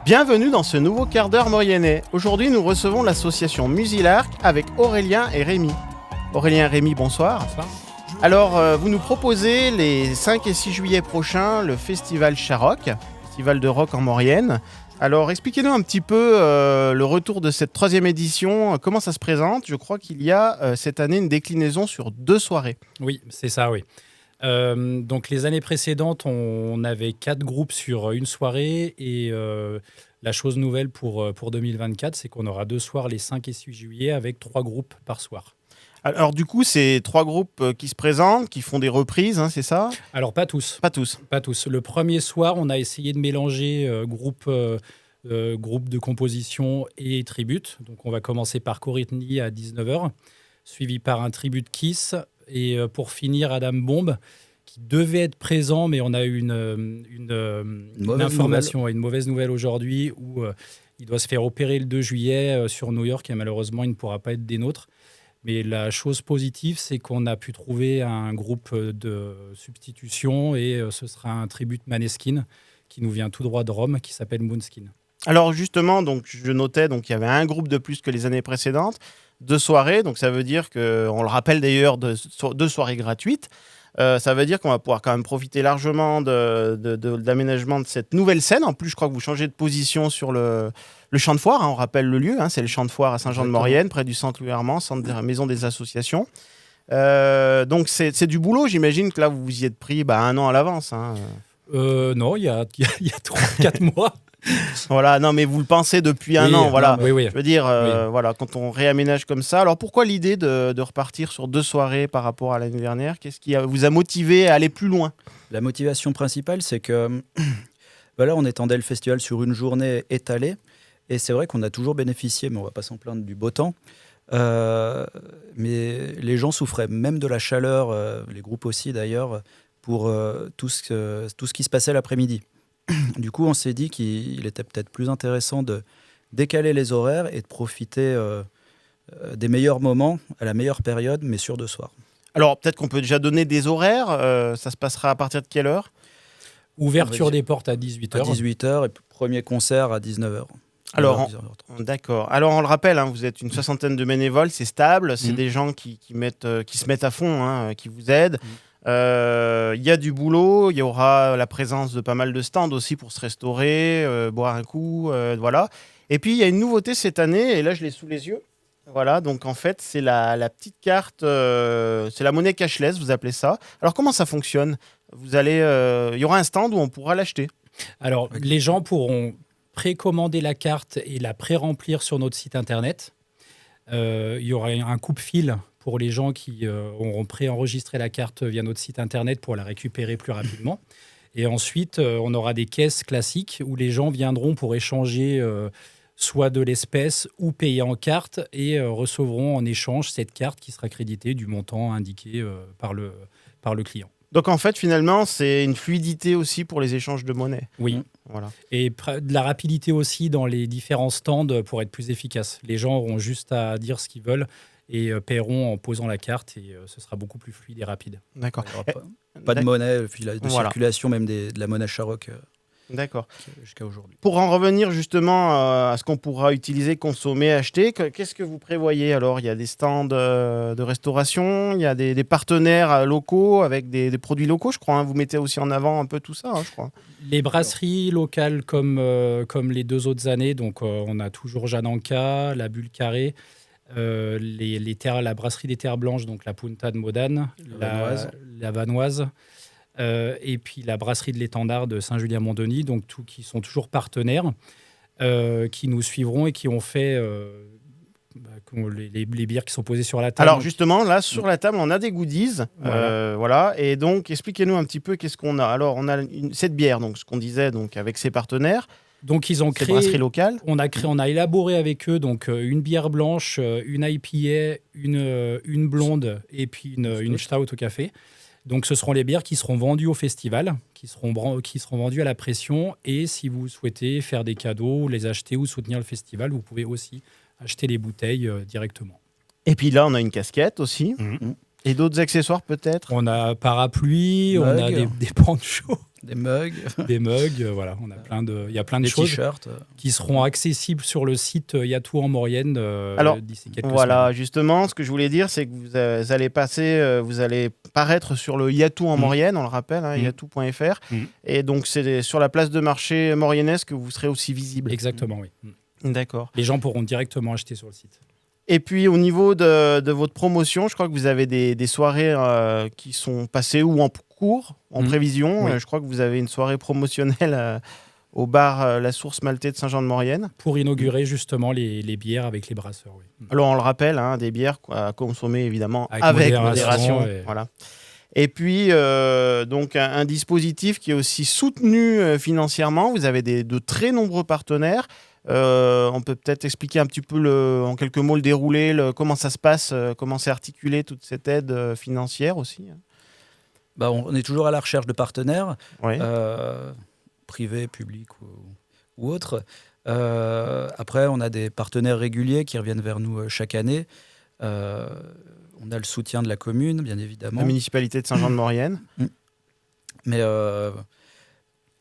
Bienvenue dans ce nouveau quart d'heure mauriennais. Aujourd'hui, nous recevons l'association Musilarc avec Aurélien et Rémi. Aurélien et Rémi, bonsoir. Bonsoir. Alors, vous nous proposez les 5 et 6 juillet prochains le festival Charrock, festival de rock en Maurienne. Alors, expliquez-nous un petit peu le retour de cette 3e édition, comment ça se présente. Je crois qu'il y a cette année une déclinaison sur 2 soirées. Oui, c'est ça, oui. Donc les années précédentes, on avait 4 groupes sur une soirée et la chose nouvelle pour 2024, c'est qu'on aura 2 soirs les 5 et 6 juillet avec 3 groupes par soir. Alors du coup, c'est 3 groupes qui se présentent, qui font des reprises, hein, c'est ça ? Alors pas tous. Pas tous. Pas tous. Le premier soir, on a essayé de mélanger groupe de composition et tribute. Donc on va commencer par Corithney à 19h, suivi par un tribute Kiss. Et pour finir, Adam Bomb, qui devait être présent, mais on a eu une information, une mauvaise nouvelle aujourd'hui, où il doit se faire opérer le 2 juillet sur New York, et malheureusement, il ne pourra pas être des nôtres. Mais la chose positive, c'est qu'on a pu trouver un groupe de substitution, et ce sera un tribute Maneskin, qui nous vient tout droit de Rome, qui s'appelle Moonskin. Alors justement, donc, je notais qu'il y avait un groupe de plus que les années précédentes, 2 soirées, donc ça veut dire qu'on le rappelle d'ailleurs, 2 soirées gratuites. Ça veut dire qu'on va pouvoir quand même profiter largement de l'aménagement de cette nouvelle scène. En plus, je crois que vous changez de position sur le champ de foire, hein, on rappelle le lieu, hein, c'est le champ de foire à Saint-Jean-de-Maurienne, près du centre Louis Armand, centre de la maison des associations. Donc c'est du boulot, j'imagine que là vous vous y êtes pris 1 an à l'avance. Hein. Non, il y a 3-4 mois. Voilà, non, mais vous le pensez depuis un an, voilà. Non, oui. Je veux dire, voilà, quand on réaménage comme ça. Alors pourquoi l'idée de repartir sur 2 soirées par rapport à l'année dernière ? Qu'est-ce qui vous a motivé à aller plus loin ? La motivation principale, c'est que voilà, on étendait le festival sur une journée étalée, et c'est vrai qu'on a toujours bénéficié, mais on ne va pas s'en plaindre, du beau temps. Mais les gens souffraient même de la chaleur, les groupes aussi d'ailleurs, pour tout ce qui se passait l'après-midi. Du coup, on s'est dit qu'il était peut-être plus intéressant de décaler les horaires et de profiter des meilleurs moments à la meilleure période, mais sur 2 soirs. Alors, peut-être qu'on peut déjà donner des horaires. Ça se passera à partir de quelle heure ? Ouverture des portes à 18h. À 18h et premier concert à 19h. Alors, d'accord. Alors, on le rappelle, hein, vous êtes une 60aine de bénévoles, c'est stable, c'est des gens qui se mettent à fond, hein, qui vous aident. Il y a du boulot, il y aura la présence de pas mal de stands aussi pour se restaurer, boire un coup, voilà. Et puis il y a une nouveauté cette année, et là je l'ai sous les yeux. Voilà, donc en fait c'est la petite carte, c'est la monnaie cashless, vous appelez ça. Alors comment ça fonctionne ? Il y aura un stand où on pourra l'acheter. Alors les gens pourront précommander la carte et la pré-remplir sur notre site internet. Il y aura un coupe-fil pour les gens qui auront préenregistré la carte via notre site internet pour la récupérer plus rapidement. Et ensuite, on aura des caisses classiques où les gens viendront pour échanger soit de l'espèce ou payer en carte et recevront en échange cette carte qui sera créditée du montant indiqué par le client. Donc en fait, finalement, c'est une fluidité aussi pour les échanges de monnaie. Oui. Voilà. Et de la rapidité aussi dans les différents stands pour être plus efficace. Les gens auront juste à dire ce qu'ils veulent et paieront en posant la carte et ce sera beaucoup plus fluide et rapide. D'accord. Pas de monnaie, de circulation, même de la monnaie Charrock. D'accord. Jusqu'à aujourd'hui. Pour en revenir justement à ce qu'on pourra utiliser, consommer, acheter, qu'est-ce que vous prévoyez alors ? Il y a des stands de restauration, il y a des partenaires locaux avec des produits locaux, je crois. Hein. Vous mettez aussi en avant un peu tout ça, hein, je crois. Les brasseries locales comme les 2 autres années, donc on a toujours Jananka, la Bulle Carrée, la brasserie des Terres Blanches, donc la Punta de Modane, la Vanoise. Et puis la brasserie de l'Étendard de Saint-Julien-Mont-Denis, donc qui sont toujours partenaires, qui nous suivront et qui ont fait les bières qui sont posées sur la table. Alors justement, là, sur la table, on a des goodies. Voilà. Et donc, expliquez-nous un petit peu qu'est-ce qu'on a. Alors, on a cette bière, donc ce qu'on disait, donc avec ses partenaires. Donc ils ont créé, brasserie locale. On a élaboré avec eux donc une bière blanche, une IPA, une blonde et puis une stout au café. Donc ce seront les bières qui seront vendues au festival, qui seront vendues à la pression. Et si vous souhaitez faire des cadeaux, les acheter ou soutenir le festival, vous pouvez aussi acheter les bouteilles directement. Et puis là, on a une casquette aussi. Et d'autres accessoires peut-être ? On a parapluie, on a des ponchos. Des mugs, des mugs, voilà, il y a plein de des choses t-shirts. qui seront accessibles sur le site Yatou en Maurienne Alors, d'ici quelques voilà, semaines. justement, ce que je voulais dire, c'est que vous allez paraître sur le Yatou en Maurienne, on le rappelle, yatou.fr. Et donc, c'est sur la place de marché mauriennaise que vous serez aussi visible. Exactement, oui. D'accord. Les gens pourront directement acheter sur le site. Et puis, au niveau de votre promotion, je crois que vous avez des soirées qui sont passées ou en cours, en prévision. Oui. Je crois que vous avez une soirée promotionnelle au bar La Source Maltais de Saint-Jean-de-Maurienne. Pour inaugurer justement les bières avec les brasseurs, oui. Alors, on le rappelle, des bières à consommer évidemment Avec avec modération, modération. et- Voilà. Et puis, donc, un dispositif qui est aussi soutenu financièrement. Vous avez de très nombreux partenaires. On peut peut-être expliquer un petit peu en quelques mots le déroulé, comment ça se passe, comment c'est articulé toute cette aide financière aussi. On est toujours à la recherche de partenaires, Oui. privés, publics ou autres. Après, on a des partenaires réguliers qui reviennent vers nous chaque année. On a le soutien de la commune, bien évidemment. La municipalité de Saint-Jean-de-Maurienne. Mais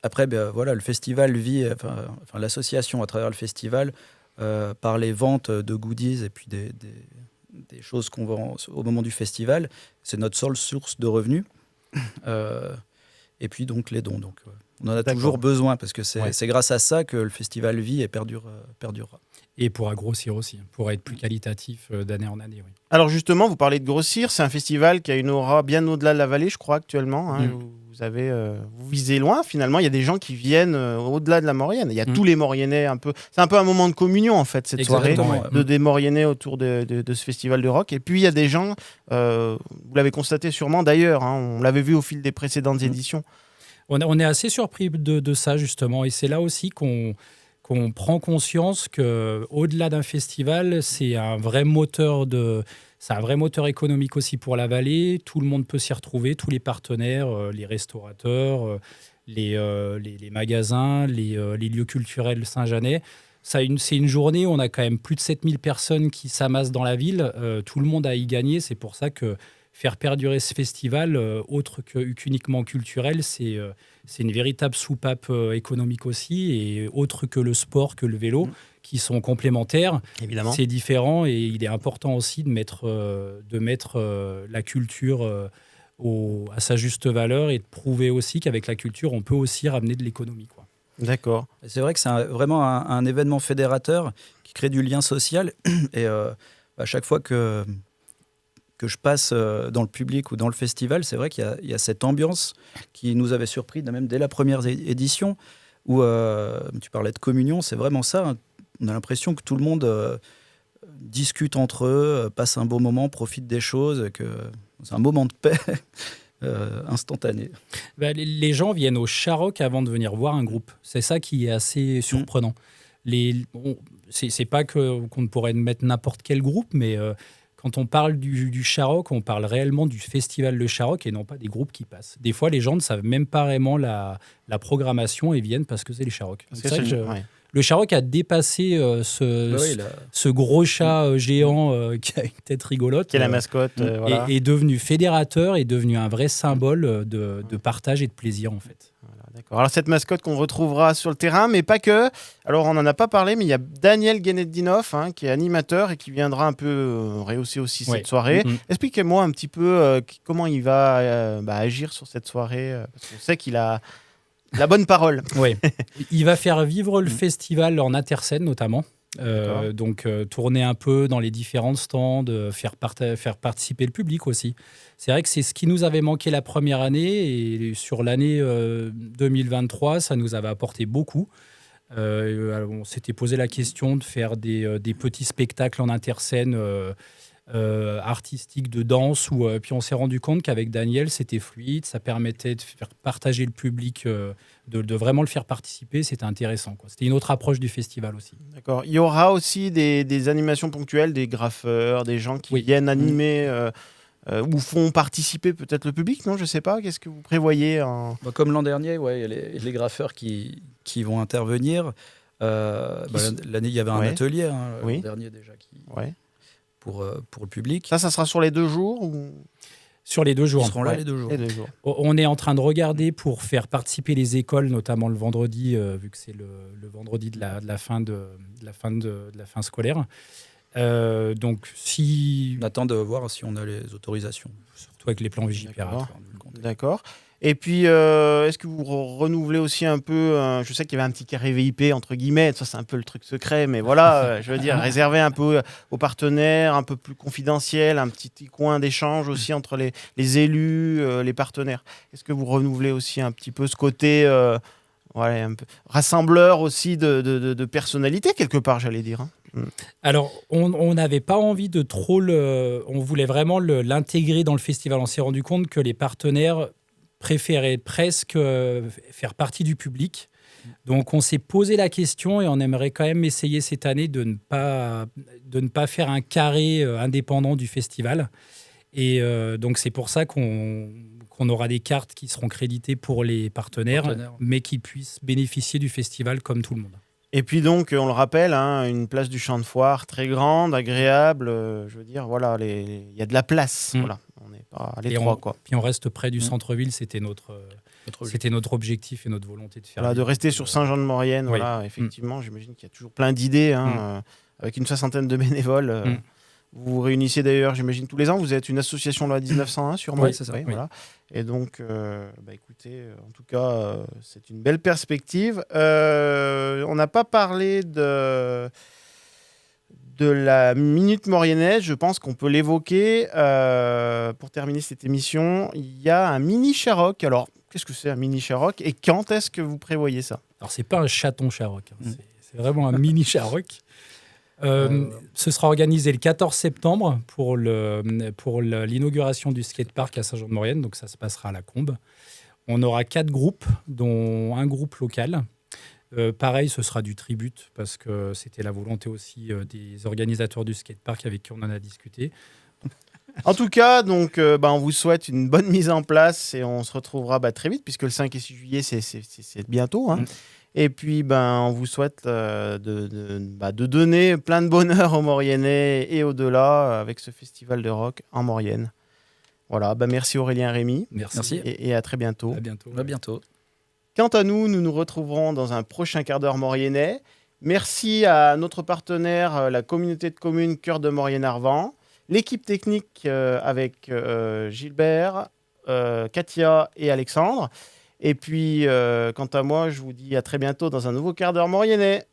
après, voilà, le festival vit, enfin, l'association à travers le festival, par les ventes de goodies et puis des choses qu'on vend au moment du festival. C'est notre seule source de revenus. Et puis donc les dons. Donc, on en a toujours besoin parce que c'est grâce à ça que le festival vit et perdurera. Et pourra grossir aussi, pour être plus qualitatif d'année en année. Oui. Alors justement, vous parlez de grossir, c'est un festival qui a une aura bien au-delà de la vallée, je crois, actuellement. Vous visez loin, finalement. Il y a des gens qui viennent au-delà de la Maurienne. Il y a tous les Mauriennais un peu. C'est un peu un moment de communion, en fait, cette soirée des Mauriennais autour de ce festival de rock. Et puis, il y a des gens, vous l'avez constaté sûrement d'ailleurs, on l'avait vu au fil des précédentes éditions. On est assez surpris de ça, justement. Et c'est là aussi qu'on prend conscience qu'au-delà d'un festival, c'est un vrai moteur économique aussi pour la vallée. Tout le monde peut s'y retrouver, tous les partenaires, les restaurateurs, les magasins, les lieux culturels saint-jeanais. C'est une journée où on a quand même plus de 7000 personnes qui s'amassent dans la ville. Tout le monde a y gagné. C'est pour ça que faire perdurer ce festival, autre qu'uniquement culturel, c'est une véritable soupape économique aussi, et autre que le sport, que le vélo, qui sont complémentaires. Évidemment. C'est différent, et il est important aussi de mettre la culture à sa juste valeur, et de prouver aussi qu'avec la culture, on peut aussi ramener de l'économie, quoi. D'accord. C'est vrai que c'est vraiment un événement fédérateur qui crée du lien social. Et à chaque fois que je passe dans le public ou dans le festival, c'est vrai qu'il y a cette ambiance qui nous avait surpris même dès la première édition, où tu parlais de communion, c'est vraiment ça. On a l'impression que tout le monde discute entre eux, passe un bon moment, profite des choses, que c'est un moment de paix instantané. Les gens viennent au Charrock avant de venir voir un groupe. C'est ça qui est assez surprenant. C'est pas qu'on ne pourrait mettre n'importe quel groupe, mais quand on parle du Charrock, on parle réellement du festival de Charrock et non pas des groupes qui passent. Des fois, les gens ne savent même pas vraiment la programmation et viennent parce que c'est les Charrock. Le Charrock a dépassé ce gros chat géant qui a une tête rigolote. Qui est la mascotte. Voilà. Est devenu fédérateur, est devenu un vrai symbole de partage et de plaisir, en fait. D'accord. Alors cette mascotte qu'on retrouvera sur le terrain, mais pas que. Alors on n'en a pas parlé, mais il y a Daniel Guénetdinov qui est animateur et qui viendra un peu rehausser aussi cette soirée. Expliquez-moi un petit peu comment il va agir sur cette soirée, parce qu'on sait qu'il a la bonne parole. Oui, il va faire vivre le festival en interscène notamment. Donc tourner un peu dans les différents stands, faire participer le public aussi. C'est vrai que c'est ce qui nous avait manqué la première année, et sur l'année 2023, ça nous avait apporté beaucoup. On s'était posé la question de faire des petits spectacles en interscène artistiques de danse, puis on s'est rendu compte qu'avec Daniel, c'était fluide, ça permettait de faire partager le public, de vraiment le faire participer, c'était intéressant, quoi. C'était une autre approche du festival aussi. D'accord. Il y aura aussi des animations ponctuelles, des graffeurs, des gens qui viennent animer ou font participer peut-être le public, non ? Je ne sais pas, qu'est-ce que vous prévoyez Comme l'an dernier, il y a les graffeurs qui vont intervenir. L'année, il y avait un atelier, l'an dernier déjà, pour le public. Ça sera sur les 2 jours ou... Sur les 2 jours. Ils seront là Ouais, les 2 jours. les 2 jours. On est en train de regarder pour faire participer les écoles, notamment le vendredi, vu que c'est le vendredi de la fin scolaire. Donc, si On attend de voir si on a les autorisations. surtout avec les plans Vigipirate. D'accord. on nous le compte. D'accord. Et puis, est-ce que vous renouvelez aussi un peu je sais qu'il y avait un petit carré VIP, entre guillemets, ça c'est un peu le truc secret, mais voilà, je veux dire, réservé un peu aux partenaires, un peu plus confidentiel, un petit coin d'échange aussi entre les élus, les partenaires. Est-ce que vous renouvelez aussi un petit peu ce côté un peu rassembleur aussi de personnalités, quelque part, j'allais dire, hein. Alors, on n'avait pas envie de trop on voulait vraiment l'intégrer dans le festival. On s'est rendu compte que les partenaires préféraient presque faire partie du public. Donc, on s'est posé la question et on aimerait quand même essayer cette année de ne pas faire un carré indépendant du festival. Et donc, c'est pour ça qu'on aura des cartes qui seront créditées pour les partenaires, mais qui puissent bénéficier du festival comme tout le monde. Et puis donc, on le rappelle, hein, une place du Champ de Foire très grande, agréable. Je veux dire, voilà, il y a de la place. Voilà, on n'est pas à l'étroit, quoi. Puis on reste près du centre-ville, c'était notre objectif et notre volonté de faire. Voilà, de rester sur Saint-Jean-de-Maurienne. Oui. Voilà, effectivement, j'imagine qu'il y a toujours plein d'idées, hein, avec une 60aine de bénévoles. Vous vous réunissez d'ailleurs, j'imagine, tous les ans. Vous êtes une association loi 1901, sûrement. Oui, c'est ça. Oui, Oui. voilà. Et donc, écoutez, en tout cas, c'est une belle perspective. On n'a pas parlé de la Minute Mauriennaise. Je pense qu'on peut l'évoquer. Pour terminer cette émission, il y a un mini Charoc. Alors, qu'est-ce que c'est un mini Charoc et quand est-ce que vous prévoyez ça? Alors, c'est pas un chaton Charoc, hein. C'est vraiment un mini Charoc. Ce sera organisé le 14 septembre pour l'inauguration du skatepark à Saint-Jean-de-Maurienne, donc ça se passera à la Combe. On aura 4 groupes, dont un groupe local. Pareil, ce sera du tribute, parce que c'était la volonté aussi des organisateurs du skatepark avec qui on en a discuté. En tout cas, donc, on vous souhaite une bonne mise en place et on se retrouvera très vite, puisque le 5 et 6 juillet, c'est bientôt, hein. Et puis, on vous souhaite de donner plein de bonheur aux Mauriennais et au-delà avec ce festival de rock en Maurienne. Voilà, merci Aurélien Rémy. Merci. Et à très bientôt. À bientôt. À bientôt. Quant à nous, nous nous retrouverons dans un prochain quart d'heure mauriennais. Merci à notre partenaire, la communauté de communes Cœur de Maurienne-Arvan, l'équipe technique avec Gilbert, Katia et Alexandre. Et puis, quant à moi, je vous dis à très bientôt dans un nouveau quart d'heure mauriennais.